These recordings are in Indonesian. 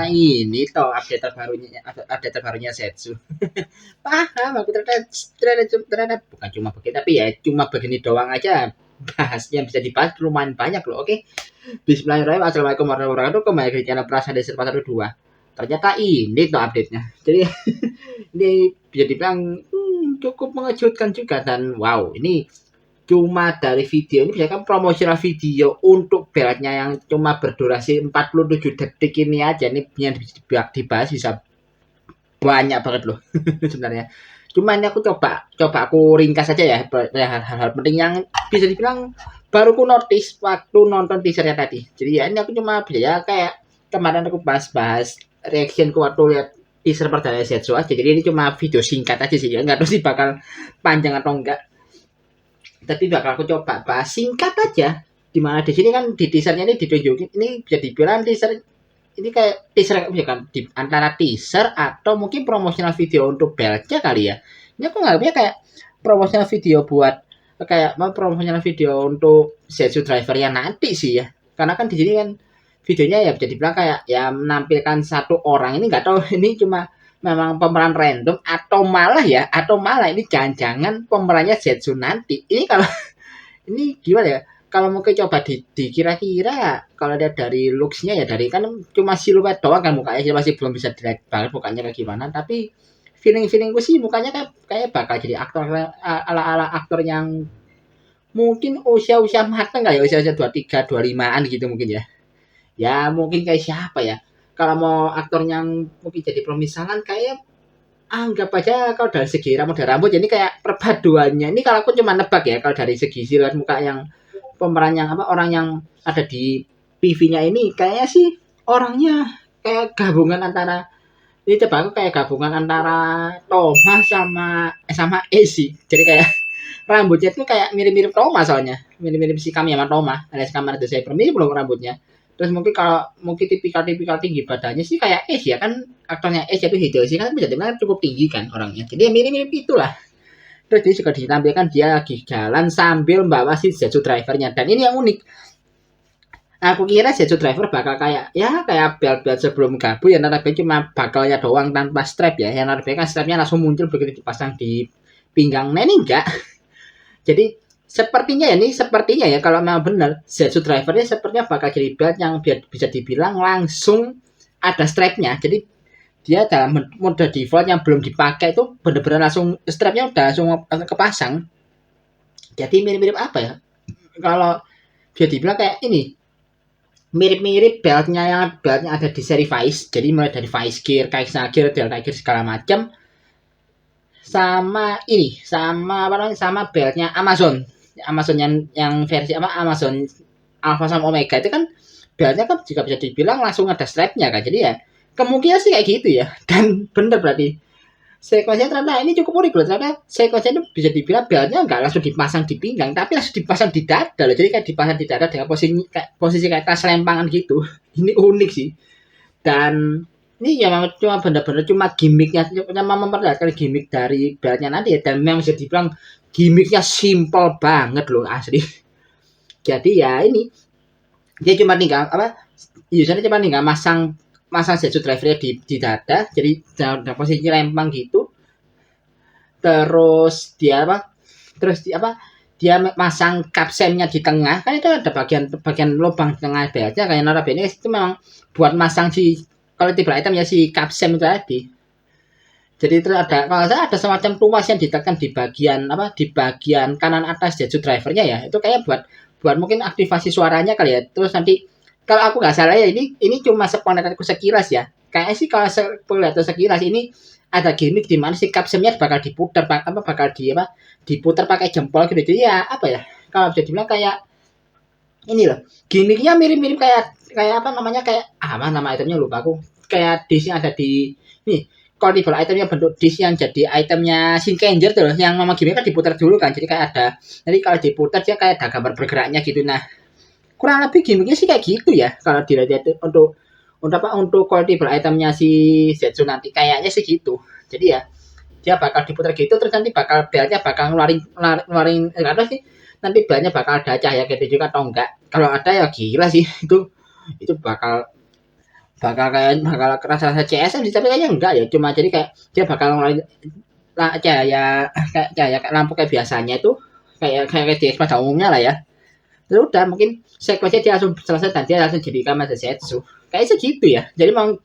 ini toh update terbarunya Zetsu. Paham aku ternyata bukan cuma begini tapi ya cuma begini doang aja bahasnya bisa dibahas lumayan banyak loh. Oke. Bismillahirrahmanirrahim. Assalamualaikum warahmatullahi wabarakatuh. Kembali ke channel Prasa Desa 412. Ternyata ini tuh update-nya. Jadi ini bisa dibilang cukup mengejutkan juga dan wow, ini cuma dari video ini misalkan promosional video untuk beratnya yang cuma berdurasi 47 detik ini aja nih yang dibahas bisa banyak banget loh sebenarnya. Cuman aku coba aku ringkas aja ya hal-hal penting yang bisa dibilang baru aku notice waktu nonton teasernya tadi. Jadi ya ini aku cuma ya kayak kemarin aku bahas reactionku waktu lihat teaser perdana Zetsu aja. Jadi ini cuma video singkat aja sih ya. Nggak tahu sih bakal panjang atau enggak. Tapi bakal aku coba bahas singkat aja. Dimana di sini kan di teasernya ini ditunjukin ini bisa dibilang teaser ini kayak teaser ya kan di antara teaser atau mungkin promosional video untuk beltnya kali ya. Ini aku nggak kayak promosional video buat kayak promosional video untuk Zetsu Driver yang nanti sih ya. Karena kan di sini kan videonya ya bisa dibilang kayak ya menampilkan satu orang ini nggak tahu ini cuma memang pemeran random atau malah ini jangan-jangan pemerannya Zetsu nanti. Ini kalau ini gimana ya? Kalau mungkin coba dikira-kira kalau lihat dari looks-nya ya dari kan cuma siluet doang kan mukanya masih belum bisa dilihat banget mukanya kayak gimana tapi feelingku sih mukanya kayak bakal jadi aktor ala aktor yang mungkin usia matang nggak ya usia 23 25-an gitu mungkin ya mungkin kayak siapa ya kalau mau aktor yang mungkin jadi pemisahan kayak anggap aja kalau dari segi rambut ini kayak perpaduannya ini kalau aku cuma nebak ya kalau dari segi siluet muka yang pemeran yang orang yang ada di PV-nya ini kayaknya sih orangnya kayak gabungan antara ini coba aku kayak gabungan antara Thomas sama Ezi. Jadi kayak rambutnya tuh kayak mirip-mirip Thomas soalnya. Mirip-mirip si kami sama Thomas. Alias kamar itu saya mirip belum rambutnya. Terus mungkin tipikal tinggi badannya sih kayak Ezi ya kan aktornya Ezi itu Hideyoshi kan bisa dibilang cukup tinggi kan orangnya. Jadi ya mirip-mirip itulah. Terus dia juga ditampilkan dia lagi jalan sambil membawa si Zetsu Driver-nya. Dan ini yang unik. Aku kira Zetsu Driver bakal kayak belt sebelum gabung ya nanti cuma bakalnya doang tanpa strap ya. Yang nanti kan strapnya langsung muncul begitu dipasang di pinggang. Nah ini enggak. Jadi sepertinya ya kalau memang benar Zetsu Driver-nya sepertinya bakal jadi belt yang bisa dibilang langsung ada strapnya. Jadi dia dalam mode default yang belum dipakai itu benar-benar langsung strapnya udah langsung kepasang. Jadi mirip-mirip apa ya? Kalau dia dibilang kayak ini mirip-mirip beltnya ada di seri Vice. Jadi mulai dari Vice Gear, Kaisa Gear, Delta Gear segala macam. Sama beltnya Amazon yang versi Amazon Alpha sama Omega itu kan beltnya kan juga bisa dibilang langsung ada strapnya kan. Jadi ya kemungkinan sih kayak gitu ya dan bener berarti sekuensinya ternyata ini cukup unik loh ternyata sekuensinya itu bisa dibilang beltnya nggak langsung dipasang di pinggang tapi langsung dipasang di dada loh jadi kayak dipasang di dada dengan posisi kayak tas lempangan gitu ini unik sih dan ini ya cuma bener-bener cuma gimmicknya cuma memperlihatkan gimmick dari beltnya nanti ya dan memang bisa dibilang gimmicknya simple banget loh asli jadi ya ini dia cuma tinggal usernya cuma tinggal masang Zetsu Driver di dada jadi dalam posisi lempang gitu terus dia dia masang kapsemnya di tengah kan itu ada bagian lubang tengah beltnya kayak notabene itu memang buat masang si collectible item ya si kapsem itu tadi jadi itu kalau saya ada semacam tuas yang ditekan di bagian kanan atas Zetsu Driver-nya ya itu kayak buat mungkin aktivasi suaranya kali ya terus nanti kalau aku nggak salah ya ini cuma sepenglihatan aku sekilas ya kayaknya sih kalau sepenglihatan sekilas ini ada gimmick di mana si kapsemnya bakal diputar diputar pakai jempol gitu jadi ya kalau bisa dibilang kayak ini loh gimmicknya mirip-mirip kayak nama itemnya lupa aku kayak disk yang ada di nih collectible itemnya bentuk disk yang jadi itemnya Shinkenger tuh loh yang nama gimmick kan diputar dulu kan jadi kayak ada jadi kalau diputar dia kayak ada gambar bergeraknya gitu nah kurang lebih gimmicknya sih kayak gitu ya kalau dilihat untuk collectible itemnya si Zetsu nanti kayaknya sih gitu jadi ya dia bakal diputar gitu terus nanti beltnya bakal ngeluarin enggak ada sih nanti beltnya bakal ada cahaya gitu juga atau enggak kalau ada ya gila sih itu bakal bakal kerasa CSM sih, tapi kayaknya enggak ya, cuma jadi kayak dia bakal ngeluarin cahaya kayak lampu kayak biasanya itu, kayak di pada umumnya lah ya. Terus udah mungkin sekuensnya dia langsung selesai dan dia langsung jadi Kamada Setsu. Kayak segitu ya. Jadi memang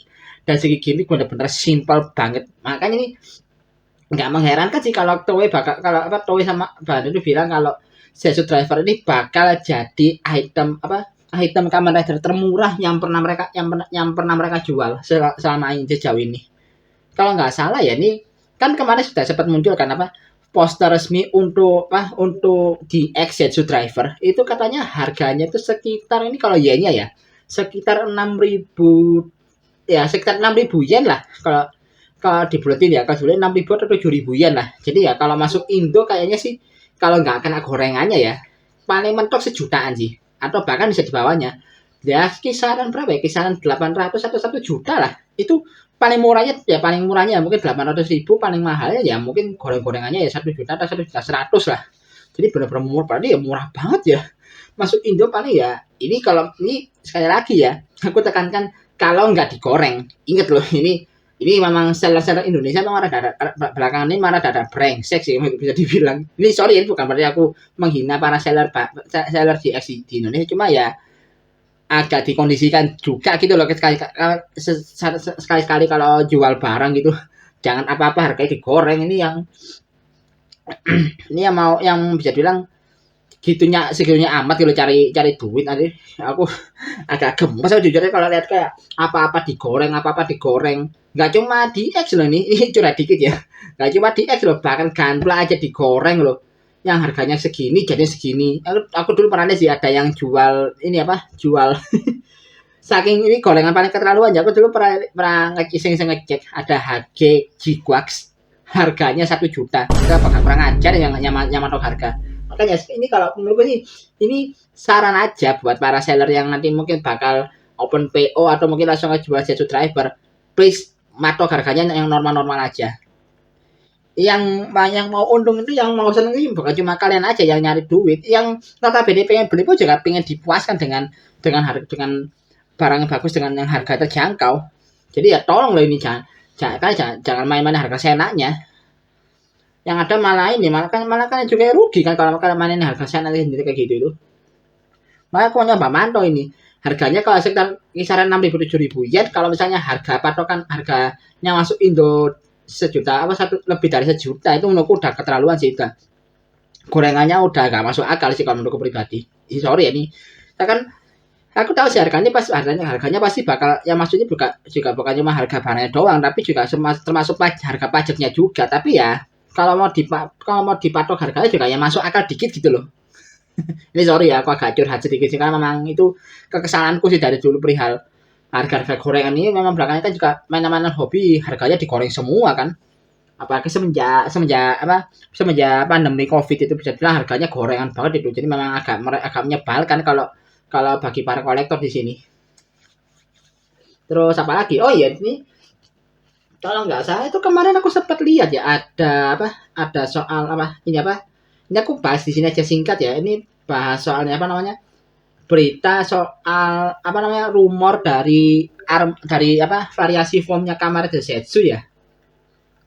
dari segi gimmick bener-bener simpel banget. Makanya ini nggak mengherankan sih kalau Toei sama Bandung itu bilang kalau Setsu Driver ini bakal jadi item Kamen Rider termurah yang pernah mereka jual selama ini sejauh ini. Kalau nggak salah ya, ini kan kemarin sudah sempat muncul kan poster resmi untuk di Setsu Driver itu, katanya harganya itu sekitar, ini kalau yennya ya sekitar 6.000 ya, sekitar 6.000 yen lah kalau kalau dibulatin ya, kalau dibulatin 6.000 atau 7.000 yen lah. Jadi ya kalau masuk Indo kayaknya sih kalau nggak kena gorengannya ya paling mentok sejutaan sih, atau bahkan bisa di bawahnya. Ya kisaran berapa ya? Kisaran 800 atau 1 juta lah. Itu paling murahnya mungkin 800.000, paling mahalnya ya mungkin goreng-gorengannya ya 1 juta atau 1.100.000 lah. Jadi benar-benar murah, berarti ya murah banget ya. Masuk Indo paling ya ini, kalau ini sekali lagi ya aku tekankan, kalau nggak digoreng. Ingat loh, ini memang seller Indonesia memang belakangan ini malah ada brengsek sih bisa dibilang. Ini sorry ya, bukan berarti aku menghina para seller di Indonesia, cuma ya agak dikondisikan juga gitu loh, sekali-sekali kalau jual barang gitu jangan apa-apa harganya digoreng. Ini yang mau yang bisa bilang segitunya amat gitu cari duit nanti. Aku agak gemes jujur kalau lihat kayak apa-apa digoreng. Nggak cuma di X loh, ini curhat dikit ya, nggak cuma di X loh, bahkan Gunpla aja digoreng loh, yang harganya segini jadi segini. Aku dulu pernah lihat sih ada yang jual saking ini gorengan paling keterlaluan ya, aku dulu pernah ngecek ada HG Jigwax harganya 1 juta. Itu apakah kurang ajar yang matok harga. Makanya ini kalau menurutku sih ini saran aja buat para seller yang nanti mungkin bakal open PO atau mungkin langsung jual Setsu Driver, please matok harganya yang normal-normal aja. Yang mau untung itu, yang mau seneng itu bukan cuma kalian aja yang nyari duit, yang notabene pengen beli pun juga pengen dipuaskan dengan barang yang bagus dengan yang harga terjangkau. Jadi ya tolong loh, ini jangan main-main harga seenaknya. Yang ada malah kan juga rugi kan kalau kalian mainin harga seenaknya sendiri kayak gitu itu. Maka aku nyoba mantau ini. Harganya kalau sekitar kisaran 6.000 7.000 yen, kalau misalnya harga patokan harganya masuk Indo sejuta lebih dari sejuta, itu menurutku udah keterlaluan sih. Udah gorengannya udah gak masuk akal sih kalau menurutku pribadi. Sorry ya nih. Kan aku tahu sih harganya pasti bakal, ya maksudnya juga bukan cuma harga barangnya doang, tapi juga termasuk harga pajaknya juga. Tapi ya kalau mau dipatok harganya juga ya masuk akal dikit gitu loh. Ini sorry ya, aku agak curhat sedikit sih, karena memang itu kekesalanku sih dari dulu perihal harga gorengan ini. Memang belakangnya kan juga mainan hobi harganya digoreng semua kan. Apalagi semenjak pandemi Covid itu bisa bilang harganya gorengan banget itu. Jadi memang agak menyebalkan kalau bagi para kolektor di sini. Terus apa lagi? Oh iya, ini kalau nggak salah itu kemarin aku sempat lihat ya, ada soal ini aku bahas di sini aja singkat ya. Ini bahas soalnya berita soal rumor dari variasi formnya Kamen Rider Zetsu ya.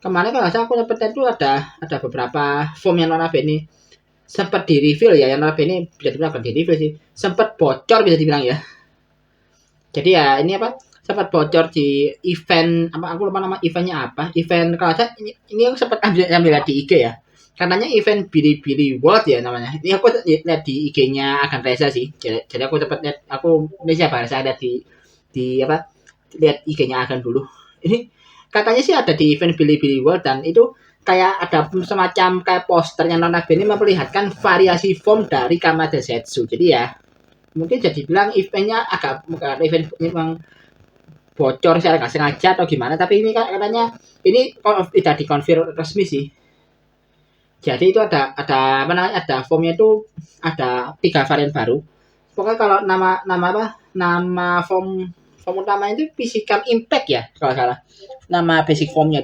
Kemarin kalau aku dapat itu ada beberapa form yang notabene sempat di reveal ya, yang notabene bisa dibilang di reveal sih, sempat bocor bisa dibilang ya. Jadi ya ini sempat bocor di event aku lupa nama eventnya event kalau saya ini aku sempat ambil di IG ya. Katanya event Bilibili World ya namanya. Ini aku lihat di IG-nya Agan Reza sih. Jadi aku sempat lihat, ini siapa saya ada di lihat IG-nya Agan dulu. Ini katanya sih ada di event Bilibili World, dan itu kayak ada semacam kayak poster yang notabene memperlihatkan variasi form dari Kamada Zetsu. Jadi ya mungkin jadi bilang eventnya event memang bocor secara nggak sengaja atau gimana, tapi ini katanya ini tidak dikonfirmasi resmi sih. Jadi itu ada formnya itu ada 3 varian baru. Pokoknya kalau nama form utama itu Physical Impact ya kalau salah. Nama basic formnya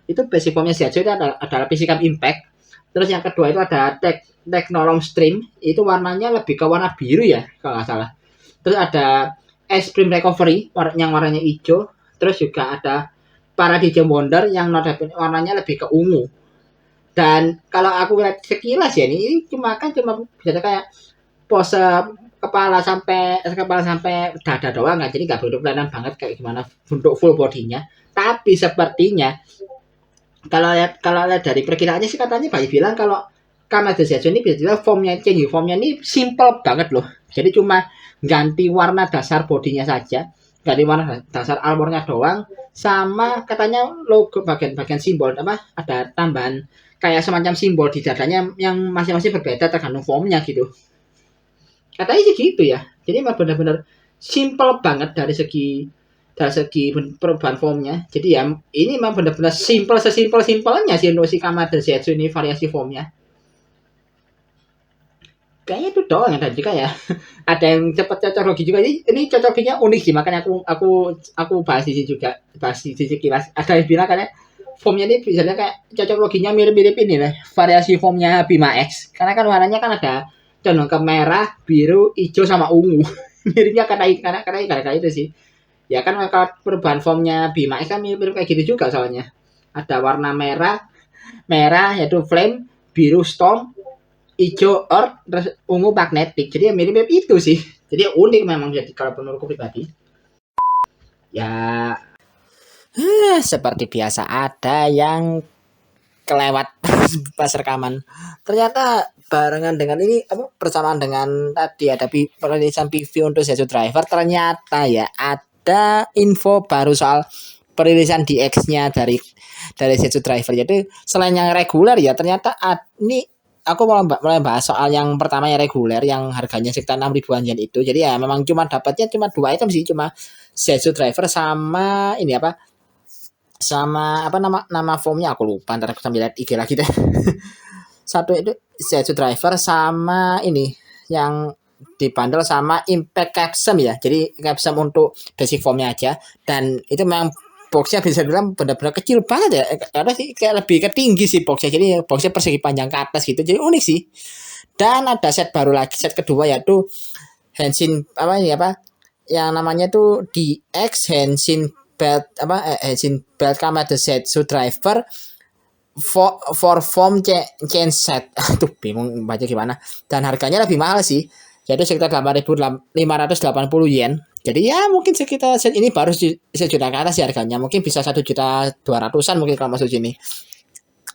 itu basic formnya Zetsu itu adalah Physical Impact. Terus yang kedua itu ada Technolom Stream, itu warnanya lebih ke warna biru ya kalau nggak salah. Terus ada es krim recovery yang warnanya hijau, terus juga ada Paradigm Wonder yang warnanya lebih ke ungu. Dan kalau aku lihat sekilas ya ini cuma bisa kayak pose kepala sampai dada doang kan, jadi nggak begitu kelihatan banget kayak gimana untuk full bodinya. Tapi sepertinya kalau lihat dari perkiraannya sih katanya banyak bilang kalau Kamada Zetsu ini bisa dibilang formnya ini simple banget loh. Jadi cuma ganti warna dasar bodinya saja, ganti warna dasar armornya doang, sama katanya logo bagian-bagian simbol apa ada tambahan kayak semacam simbol di dadanya yang masing-masing berbeda tergantung formnya gitu. Katanya sih gitu ya. Jadi emang benar-benar simple banget dari segi perubahan formnya. Jadi ya ini memang benar-benar simple sesimpel-simpelnya sih untuk si Kamada Zetsu ini variasi formnya. Kayaknya itu doang dan juga ya ada yang cepat cocok logi juga ini cocok loginya unik sih, makanya aku bahas di sini juga, bahas di sisi kilas. Ada yang bilang katanya formnya ini misalnya kayak cocok loginya mirip-mirip ini lah variasi formnya Bima X, karena kan warnanya kan ada condong ke merah, biru, hijau sama ungu. Miripnya karena itu sih. Ya kan kalau perubahan formnya Bima X kan mirip kayak gitu juga soalnya. Ada warna merah yaitu flame, biru storm, hijau or, terus ungu magnetik. Jadi ya mirip-mirip itu sih. Jadi unik memang jadi kalau menurutku pribadi. Ya seperti biasa ada yang kelewat pas rekaman. Ternyata barengan dengan ini bersamaan dengan tadi ada perilisan PV untuk Zetsu Driver, ternyata ya ada info baru soal perilisan DX-nya dari Zetsu Driver. Jadi selain yang reguler ya ternyata ini aku mulai bahas soal yang pertama yang reguler yang harganya sekitar 6 ribuan yen itu. Jadi ya memang dapatnya cuma 2 item sih, cuma Zetsu Driver sama ini sama nama formnya aku lupa, ntar aku sambil lihat IG lagi deh. Satu itu Zetsu Driver sama ini yang dibandel sama Impact Capsum ya. Jadi Capsum untuk basic formnya aja, dan itu memang boxnya bisa bilang benar-benar kecil banget ya, karena sih kayak lebih ke tinggi sih boxnya, jadi boxnya persegi panjang ke atas gitu, jadi unik sih. Dan ada set baru lagi, set kedua yaitu Henshin yang namanya tuh DX Henshin Belt Henshin Belt Kamada Zetsu Driver for form chain set. Aduh bingung baca gimana. Dan harganya lebih mahal sih, jadi sekitar 8.580 yen. Jadi ya mungkin sekitar set ini baru sejuta ke atas ya harganya, mungkin bisa 1.200.000-an mungkin kalau masuk sini.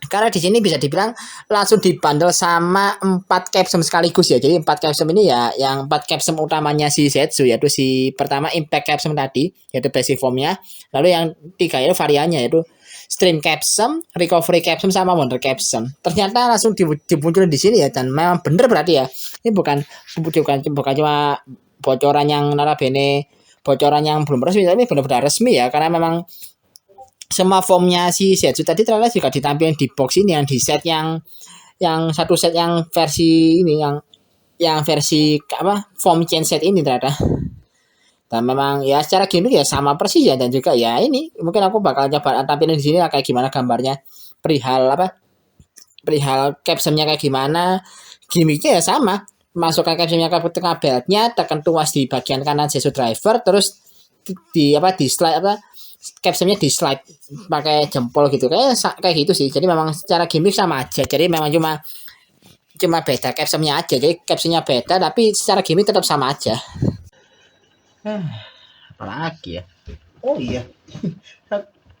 Karena di sini bisa dibilang langsung dibundle sama 4 capsum sekaligus ya. Jadi 4 capsum ini ya, yang 4 capsum utamanya si Zetsu yaitu si pertama Impact Capsum tadi, yaitu basic formnya. Lalu yang 3 itu variannya yaitu Stream Capsum, Recovery Capsum sama Wonder Capsum. Ternyata langsung dimunculin di sini ya, dan memang bener berarti ya. Ini bukan cuma bocoran yang notabene bocoran yang belum resmi, tapi benar-benar resmi ya, karena memang semua formnya si Zetsu tadi ternyata juga ditampilkan di box ini, yang di set yang satu set yang versi ini yang versi form chain set ini ternyata. Dan memang ya secara gimmick ya sama persis ya, dan juga ya ini mungkin aku bakal coba tampilin di sini kayak gimana gambarnya, perihal captionnya kayak gimana, gimmicknya ya sama, masukkan captionnya ke tengah beltnya, tekan tuas di bagian kanan Zetsu Driver, terus di slide captionnya di slide pakai jempol gitu, kayak gitu sih. Jadi memang secara gimmick sama aja, jadi memang cuma beda captionnya aja, jadi captionnya beda tapi secara gimmick tetap sama aja. Apalagi ya, oh iya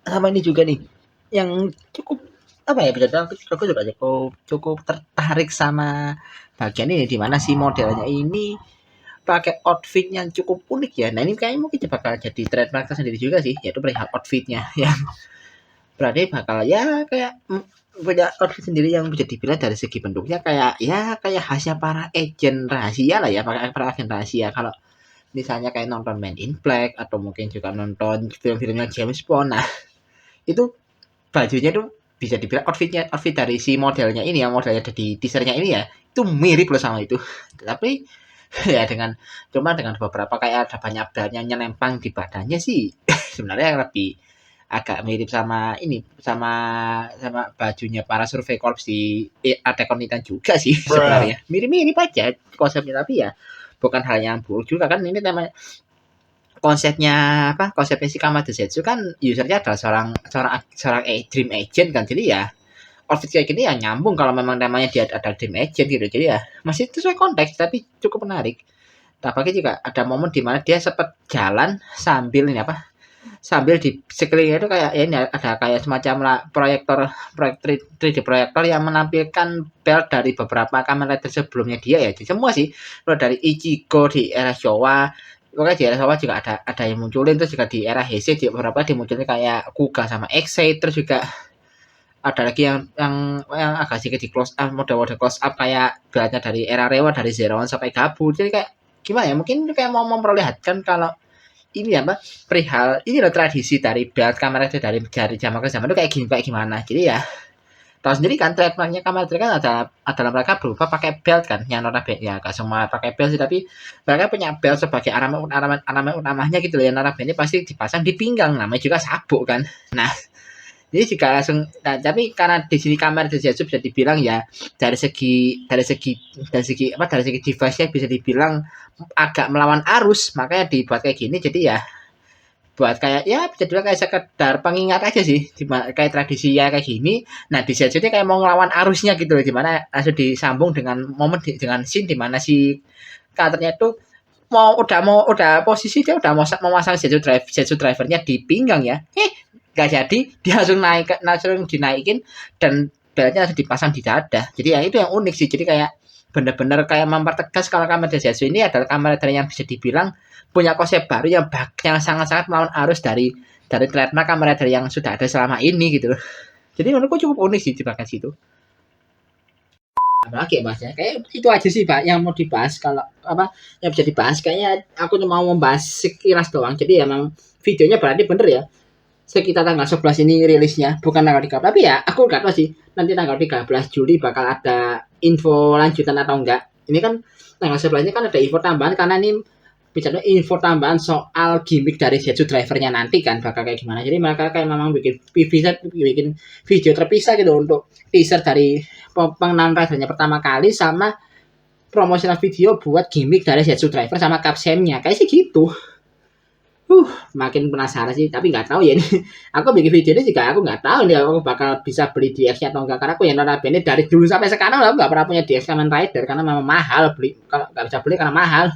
sama ini juga nih yang cukup aku juga cukup tertarik sama bagian ini, dimana si modelnya ini pakai outfit yang cukup unik ya. Nah ini kayaknya mungkin bakal jadi trademark sendiri juga sih, yaitu perihal outfitnya yang berarti bakal ya kayak punya outfit sendiri yang bisa dibilang dari segi bentuknya kayak khasnya para agent rahasia lah ya, para agen rahasia. Kalau misalnya kayak nonton Men in Black atau mungkin juga nonton film-filmnya James Bond, nah itu bajunya tuh bisa dibilang outfit dari si modelnya ini, yang modelnya ada di teasernya ini ya, itu mirip loh sama itu. Tapi ya dengan beberapa kayak ada banyak brand yang nempang di badannya sih sebenarnya lebih agak mirip sama bajunya para survei corps di Attack on Titan juga sih sebenarnya. Mirip-mirip aja konsepnya, tapi ya bukan hal yang buruk juga kan, ini namanya konsepnya apa? Konsepnya si Kamada Zetsu kan usernya adalah seorang dream agent kan. Jadi ya outfit kayak gini ya nyambung kalau memang namanya dia ada dream agent gitu. Jadi ya masih sesuai konteks tapi cukup menarik. Apalagi juga ada momen di mana dia sempat jalan sambil ini apa? Sambil di sekelilingnya itu kayak ya ini ada kayak semacam proyek 3D proyektor yang menampilkan belt dari beberapa Kamen Rider sebelumnya dia ya. Jadi semua sih, mulai dari Ichigo di era Showa, pokoknya di era Showa juga ada yang munculin, terus juga di era Heisei di beberapa dimunculin kayak Kuga sama Exei, terus juga ada lagi yang agak sedikit di close up, mode close up kayak beltnya dari era Rewa, dari Zero One sampai Gabu. Jadi kayak gimana ya, mungkin kayak mau memperlihatkan kalau ini apa perihal ini loh tradisi dari belt kamera itu dari zaman ke zaman itu kayak gimana. Jadi ya tahu sendiri kan trademarknya kamera itu kan adalah mereka berupa pakai belt kan, yang notabene ya gak semua pakai belt sih, tapi mereka punya belt sebagai ornamen utamanya gitu loh, yang notabene pasti dipasang di pinggang, namanya juga sabuk kan. Nah, jadi jika langsung, nah, tapi karena di sini kamera Zetsu bisa dibilang ya dari segi device-nya bisa dibilang agak melawan arus, makanya dibuat kayak gini. Jadi ya buat kayak ya bisa dibilang kayak sekedar pengingat aja sih, kayak tradisi ya kayak gini. Nah di Zetsu ini kayak mau ngelawan arusnya gitu loh, dimana langsung disambung dengan dengan scene dimana si karakternya itu udah posisi dia udah mau memasang Zetsu drivernya di pinggang ya. Gak jadi, dia langsung dinaikin dan beltnya langsung dipasang di dada. Jadi ya itu yang unik sih. Jadi kayak bener-bener kayak mempertegas kalau Kamen Rider Zetsu ini adalah Kamen Rider yang bisa dibilang punya konsep baru yang sangat-sangat melawan arus dari trademark Kamen Rider yang sudah ada selama ini gitu loh. Jadi menurutku cukup unik sih di bagian situ. Apalagi ya bahasnya kayak itu aja sih Pak yang mau dibahas. Kalau apa yang bisa dibahas kayaknya aku cuma mau membahas sekilas doang. Jadi emang videonya berarti bener ya sekitar tanggal 11 ini rilisnya, bukan tanggal 13. Tapi ya aku nggak tahu sih nanti tanggal 13 Juli bakal ada info lanjutan atau enggak. Ini kan tanggal 11 ini kan ada info tambahan karena ini bicara info tambahan soal gimmick dari Zetsu drivernya nanti kan bakal kayak gimana. Jadi mereka kayak memang bikin video terpisah gitu untuk teaser dari pengenalan ridernya pertama kali sama promosional video buat gimmick dari Zetsu driver sama captionnya kayak sih gitu. Makin penasaran sih, tapi nggak tahu ya ini. Aku bikin video ini juga aku nggak tahu nih aku bakal bisa beli DX atau enggak, karena aku yang notabene dari dulu sampai sekarang aku nggak pernah punya DX Kamen Rider karena memang mahal beli, kalau nggak bisa beli karena mahal.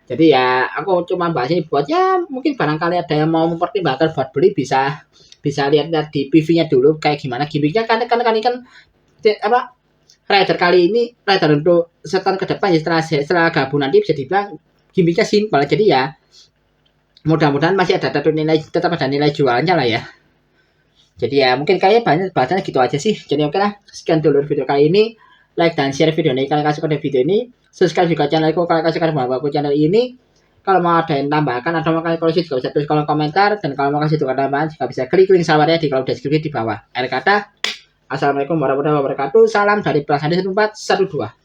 Jadi ya aku cuma bahas ini buat ya mungkin barangkali ada yang mau mempertimbangkan buat beli bisa bisa lihat di PV-nya dulu kayak gimana gimmicknya kan apa rider kali ini rider untuk setahun ke depan ya setelah gabung nanti bisa dibilang gimmicknya simpel. Jadi ya mudah-mudahan masih ada tetap ada nilai jualnya lah ya. Jadi ya mungkin kayaknya banyak bahasannya gitu aja sih. Jadi oke lah, sekian dulu video kali ini. Like dan share video ini kalau kalian suka video ini. Subscribe juga channelku kalau kalian suka bahwa aku channel ini. Kalau mau ada yang tambahkan atau mau kalian koreksi juga bisa tulis kolom komentar, dan kalau mau kasih tukar tambahan juga bisa klik link sawarnya di kolom deskripsi di bawah. Akhir kata, assalamualaikum warahmatullahi wabarakatuh. Salam dari Pelaksana 1412.